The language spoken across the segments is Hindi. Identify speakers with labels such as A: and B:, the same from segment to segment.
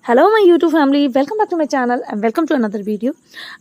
A: Hello my YouTube family, welcome back to my channel and welcome to another video.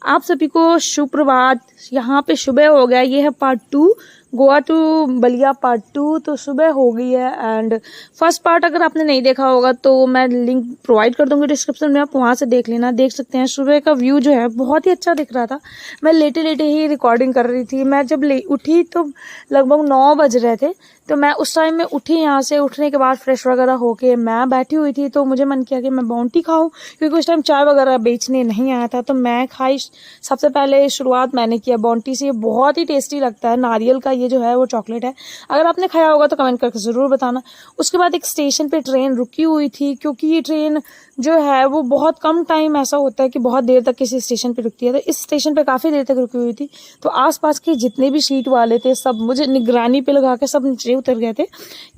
A: आप सभी को सुप्रभात। यहाँ पे सुबह हो गया, ये है part 2 Goa to Ballia part 2। तो सुबह हो गई है एंड फर्स्ट पार्ट अगर आपने नहीं देखा होगा तो मैं लिंक प्रोवाइड कर दूंगी डिस्क्रिप्शन में, आप वहाँ से देख लेना। देख सकते हैं सुबह का व्यू जो है बहुत ही अच्छा दिख रहा था। मैं लेटे लेटे ही रिकॉर्डिंग कर रही थी। मैं जब उठी तो लगभग 9 बज रहे थे। तो मैं उस टाइम में उठी, यहाँ से उठने के बाद फ्रेश वगैरह होके मैं बैठी हुई थी। तो मुझे मन किया कि मैं बाउंटी खाऊं, क्योंकि उस टाइम चाय वगैरह बेचने नहीं आया था। तो मैं खाई, सबसे पहले शुरुआत मैंने किया बाउंटी से। बहुत ही टेस्टी लगता है, नारियल का ये जो है वो चॉकलेट है। अगर आपने खाया होगा तो कमेंट करके ज़रूर बताना। उसके बाद एक स्टेशन पे ट्रेन रुकी हुई थी, क्योंकि ये ट्रेन जो है वो बहुत कम टाइम ऐसा होता है कि बहुत देर तक किसी स्टेशन पे रुकती है। तो इस स्टेशन पे काफ़ी देर तक रुकी हुई थी। तो आसपास के जितने भी सीट वाले थे सब मुझे निगरानी पे लगा के सब नीचे उतर गए थे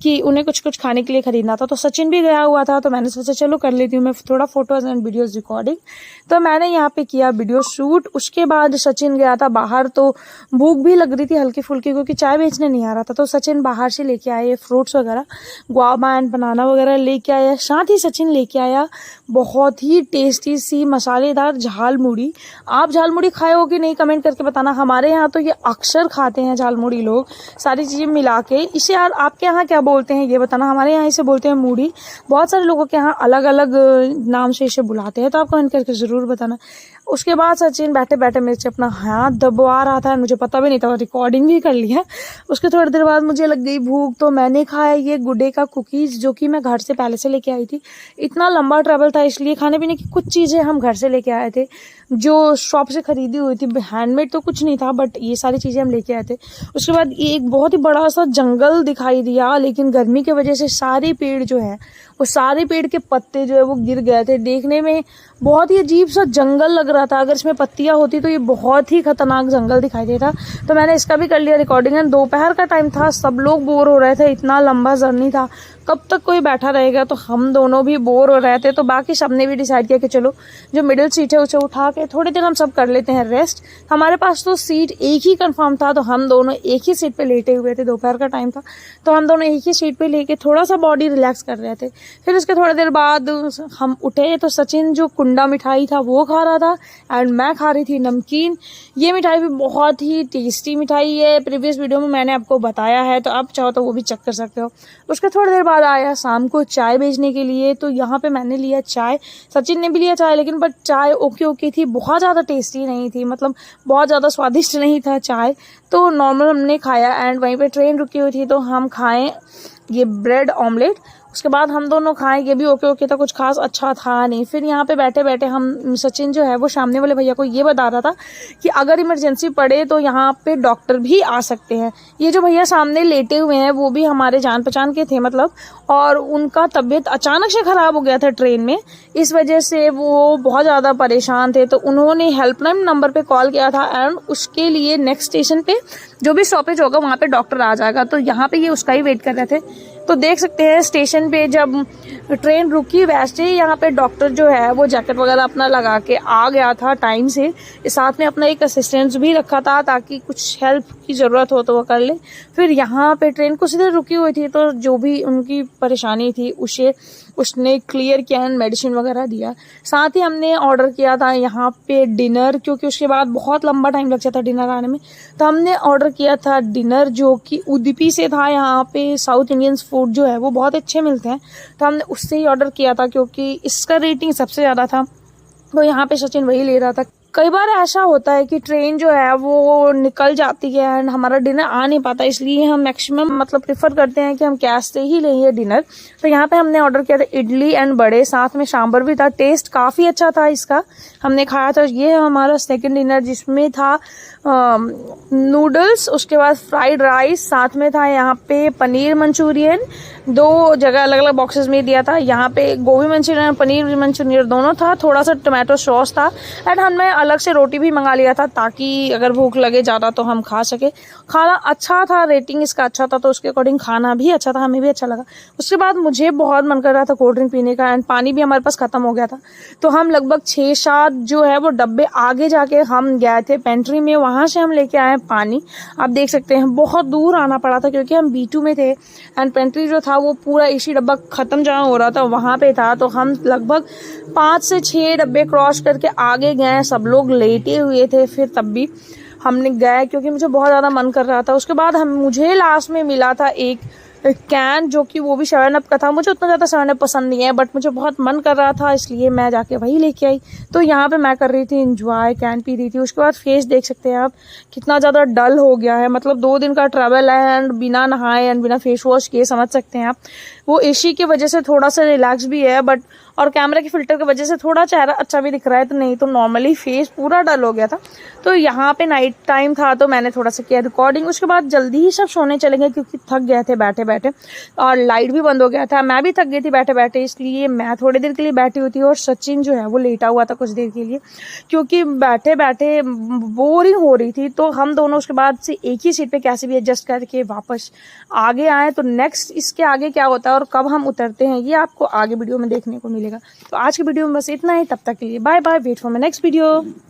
A: कि उन्हें कुछ कुछ खाने के लिए खरीदना था। तो सचिन भी गया हुआ था, तो मैंने सोचा चलो कर लेती हूँ मैं थोड़ा फोटोज एंड वीडियोज रिकॉर्डिंग। तो मैंने यहाँ पे किया वीडियो शूट। उसके बाद सचिन गया था बाहर, तो भूख भी लग रही थी हल्की फुल्की, क्योंकि चाय बेचने नहीं आ रहा था। तो सचिन बाहर से लेके आए फ्रूट्स वगैरह, गुआवा एंड बनाना वगैरह लेके आया। साथ ही सचिन लेके आया बहुत ही टेस्टी सी मसालेदार झाल मुड़ी। आप झाल मुड़ी खाए हो कि नहीं कमेंट करके बताना। हमारे यहाँ तो ये अक्सर खाते हैं झाल मुड़ी लोग, सारी चीज़ें मिला के। इसे यार आपके यहाँ क्या बोलते हैं ये बताना। हमारे यहाँ इसे बोलते हैं मूढ़ी। बहुत सारे लोगों के यहाँ अलग अलग नाम से इसे बुलाते हैं, तो आप कमेंट करके ज़रूर बताना। उसके बाद सचिन बैठे बैठे मेरे से अपना हाथ दबवा रहा था, मुझे पता भी नहीं था, रिकॉर्डिंग भी कर लिया। उसके थोड़ी देर बाद मुझे लग गई भूख, तो मैंने खाया ये गुडे का कुकीज़, जो कि मैं घर से पहले से लेके आई थी। इतना लंबा ट्रैवल था, इसलिए खाने पीने की कुछ चीज़ें हम घर से लेके आए थे, जो शॉप से खरीदी हुई थी। हैंडमेड तो कुछ नहीं था, बट ये सारी चीज़ें हम लेके आए थे। उसके बाद ये एक बहुत ही बड़ा सा जंगल दिखाई दिया, लेकिन गर्मी की वजह से सारे पेड़ जो है वो सारे पेड़ के पत्ते जो है वो गिर गए थे। देखने में बहुत ही अजीब सा जंगल लग रहा था। अगर इसमें पत्तियां होती तो ये बहुत ही खतरनाक जंगल दिखाई देता। तो मैंने इसका भी कर लिया रिकॉर्डिंग। एंड दोपहर का टाइम था, सब लोग बोर हो रहे थे, इतना लंबा जर्नी था, कब तक कोई बैठा रहेगा। तो हम दोनों भी बोर हो रहे थे, तो बाकी सबने भी डिसाइड किया कि चलो जो मिडिल सीट है उसे उठा के थोड़ी देर हम सब कर लेते हैं रेस्ट। हमारे पास तो सीट एक ही कंफर्म था, तो हम दोनों एक ही सीट पे लेटे हुए थे। दोपहर का टाइम था, तो हम दोनों एक ही सीट पे लेके थोड़ा सा बॉडी रिलैक्स कर रहे थे। फिर उसके थोड़ी देर बाद हम उठे, तो सचिन जो कुंडा मिठाई था वो खा रहा था एंड मैं खा रही थी नमकीन। ये मिठाई भी बहुत ही टेस्टी मिठाई है, प्रीवियस वीडियो में मैंने आपको बताया है, तो आप चाहो तो वो भी चेक कर सकते हो। उसके थोड़ी देर बाद आया शाम को चाय बेचने के लिए, तो यहाँ पे मैंने लिया चाय, सचिन ने भी लिया चाय, लेकिन बट चाय ओके ओके थी, बहुत ज़्यादा टेस्टी नहीं थी, मतलब बहुत ज़्यादा स्वादिष्ट नहीं था चाय। तो नॉर्मल हमने खाया एंड वहीं पे ट्रेन रुकी हुई थी, तो हम खाएं ये ब्रेड ऑमलेट। उसके बाद हम दोनों खाएं, ये भी ओके ओके था, कुछ खास अच्छा था नहीं। फिर यहाँ पे बैठे बैठे हम सचिन जो है वो सामने वाले भैया को ये बता रहा था कि अगर इमरजेंसी पड़े तो यहाँ पे डॉक्टर भी आ सकते हैं। ये जो भैया सामने लेटे हुए हैं वो भी हमारे जान पहचान के थे, मतलब, और उनका तबीयत अचानक से ख़राब हो गया था ट्रेन में, इस वजह से वो बहुत ज़्यादा परेशान थे। तो उन्होंने हेल्पलाइन नंबर पे कॉल किया था एंड उसके लिए नेक्स्ट स्टेशन पे जो भी स्टॉपेज होगा वहाँ पे डॉक्टर आ जाएगा। तो यहाँ पे ये उसका ही वेट कर रहे थे। तो देख सकते हैं स्टेशन पे जब ट्रेन रुकी, वैसे ही यहाँ पे डॉक्टर जो है वो जैकेट वगैरह अपना लगा के आ गया था टाइम से। साथ में अपना एक असिस्टेंट भी रखा था, ताकि कुछ हेल्प की ज़रूरत हो तो वो कर ले। फिर यहाँ पे ट्रेन कुछ देर रुकी हुई थी, तो जो भी उनकी परेशानी थी उसने क्लियर किया एंड मेडिसिन वगैरह दिया। साथ ही हमने ऑर्डर किया था यहाँ पे डिनर, क्योंकि उसके बाद बहुत लंबा टाइम लग जाता डिनर आने में। तो हमने ऑर्डर किया था डिनर, जो कि उडुपी से था। यहाँ पे साउथ इंडियन फूड जो है वो बहुत अच्छे मिलते हैं, तो हमने उससे ही ऑर्डर किया था, क्योंकि इसका रेटिंग सबसे ज़्यादा था। तो यहाँ पे सचिन वही ले रहा था। कई बार ऐसा होता है कि ट्रेन जो है वो निकल जाती है एंड हमारा डिनर आ नहीं पाता, इसलिए हम मैक्सिमम मतलब प्रेफर करते हैं कि हम कैश से ही लेंगे डिनर। तो यहाँ पे हमने ऑर्डर किया था इडली एंड बड़े, साथ में सांभर भी था। टेस्ट काफ़ी अच्छा था इसका, हमने खाया था। ये हमारा सेकंड डिनर, जिसमें था नूडल्स, उसके बाद फ्राइड राइस, साथ में था यहाँ पे पनीर मंचूरियन। 2 जगह अलग अलग बॉक्सेस में दिया था। यहाँ पे गोभी मंचूरियन, पनीर मंचूरियन दोनों था, थोड़ा सा टोमेटो सॉस था एंड हमने अलग से रोटी भी मंगा लिया था, ताकि अगर भूख लगे ज़्यादा तो हम खा सके। खाना अच्छा था, रेटिंग इसका अच्छा था, तो उसके अकॉर्डिंग खाना भी अच्छा था, हमें भी अच्छा लगा। उसके बाद मुझे बहुत मन कर रहा था कोल्ड ड्रिंक पीने का एंड पानी भी हमारे पास ख़त्म हो गया था। तो हम लगभग 6-7 जो है वो डब्बे आगे जाके हम गए थे पेंट्री में, वहाँ से हम लेके आए पानी। आप देख सकते हैं बहुत दूर आना पड़ा था, क्योंकि हम B2 में थे एंड पेंट्री जो था था वो पूरा एसी डब्बा ख़त्म जहाँ हो रहा था वहाँ पे था। तो हम लगभग 5 से 6 डब्बे क्रॉस करके आगे गए, सब लोग लेटे हुए थे। फिर तब भी हमने गए क्योंकि मुझे बहुत ज़्यादा मन कर रहा था। उसके बाद मुझे लास्ट में मिला था एक कैन, जो कि वो भी 7 अप का था। मुझे उतना ज़्यादा 7 अप पसंद नहीं है, बट मुझे बहुत मन कर रहा था, इसलिए मैं जाके वही लेके आई। तो यहाँ पे मैं कर रही थी एंजॉय, कैन पी रही थी। उसके बाद फेस देख सकते हैं आप कितना ज़्यादा डल हो गया है, मतलब 2 दिन का ट्रैवल है एंड बिना नहाए एंड बिना फेस वॉश किए, समझ सकते हैं आप। वो एसी की वजह से थोड़ा सा रिलैक्स भी है, बट और कैमरा के फिल्टर की वजह से थोड़ा चेहरा अच्छा भी दिख रहा है। तो नहीं तो नॉर्मली फेस पूरा डल हो गया था। तो यहाँ पे नाइट टाइम था तो मैंने थोड़ा सा किया रिकॉर्डिंग। उसके बाद जल्दी ही सब सोने चले गए क्योंकि थक गए थे बैठे बैठे, और लाइट भी बंद हो गया था। मैं भी थक गई थी बैठे बैठे, इसलिए मैं थोड़ी देर के लिए बैठी हुई थी और सचिन जो है वो लेटा हुआ था कुछ देर के लिए, क्योंकि बैठे बैठे बोरिंग हो रही थी। तो हम दोनों उसके बाद से एक ही सीट पे कैसे भी एडजस्ट करके वापस आगे आए। तो नेक्स्ट इसके आगे क्या होता है और कब हम उतरते हैं ये आपको आगे वीडियो में देखने को मिलेगा। तो आज की वीडियो में बस इतना ही, तब तक के लिए bye bye, wait for my next video.